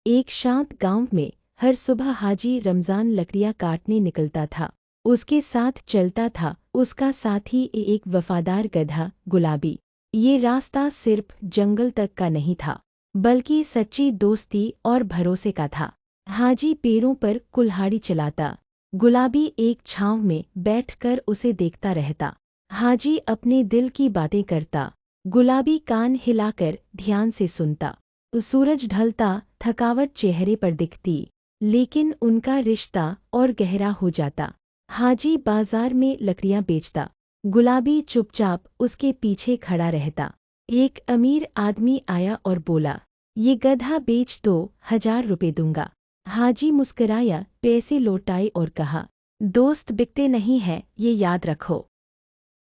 एक शांत गांव में हर सुबह हाजी रमजान लकड़ियां काटने निकलता था। उसके साथ चलता था उसका साथी एक वफादार गधा गुलाबी। ये रास्ता सिर्फ जंगल तक का नहीं था, बल्कि सच्ची दोस्ती और भरोसे का था। हाजी पैरों पर कुल्हाड़ी चलाता, गुलाबी एक छांव में बैठकर उसे देखता रहता। हाजी अपने दिल की बातें करता, गुलाबी कान हिलाकर ध्यान से सुनता। सूरज ढलता, थकावट चेहरे पर दिखती, लेकिन उनका रिश्ता और गहरा हो जाता। हाजी बाजार में लकड़ियां बेचता, गुलाबी चुपचाप उसके पीछे खड़ा रहता। एक अमीर आदमी आया और बोला, ये गधा बेच दो, 1000 रुपये दूंगा। हाजी मुस्कराया, पैसे लौटाए और कहा, दोस्त बिकते नहीं है, ये याद रखो।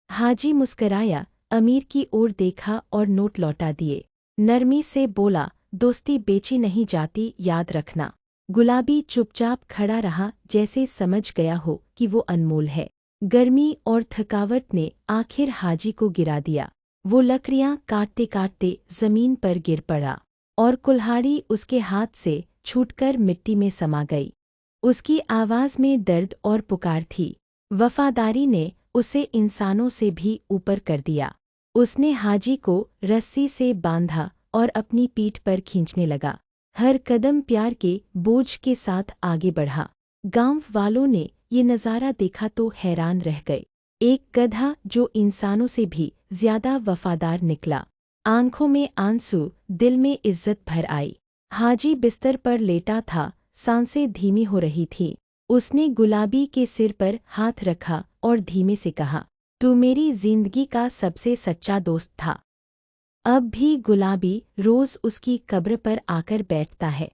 हाजी मुस्कराया, अमीर की ओर देखा और नोट लौटा दिए। नरमी से बोला, दोस्ती बेची नहीं जाती, याद रखना। गुलाबी चुपचाप खड़ा रहा, जैसे समझ गया हो कि वो अनमोल है। गर्मी और थकावट ने आखिर हाजी को गिरा दिया। वो लकड़ियां काटते काटते जमीन पर गिर पड़ा और कुल्हाड़ी उसके हाथ से छूटकर मिट्टी में समा गई। उसकी आवाज में दर्द और पुकार थी। वफादारी ने उसे इंसानों से भी ऊपर कर दिया। उसने हाजी को रस्सी से बांधा और अपनी पीठ पर खींचने लगा। हर कदम प्यार के बोझ के साथ आगे बढ़ा। गांव वालों ने ये नज़ारा देखा तो हैरान रह गए। एक गधा जो इंसानों से भी ज्यादा वफादार निकला। आंखों में आंसू, दिल में इज्जत भर आई। हाजी बिस्तर पर लेटा था, सांसें धीमी हो रही थी। उसने गुलाबी के सिर पर हाथ रखा और धीमे से कहा, तू मेरी जिंदगी का सबसे सच्चा दोस्त था। अब भी गुलाबी रोज उसकी कब्र पर आकर बैठता है।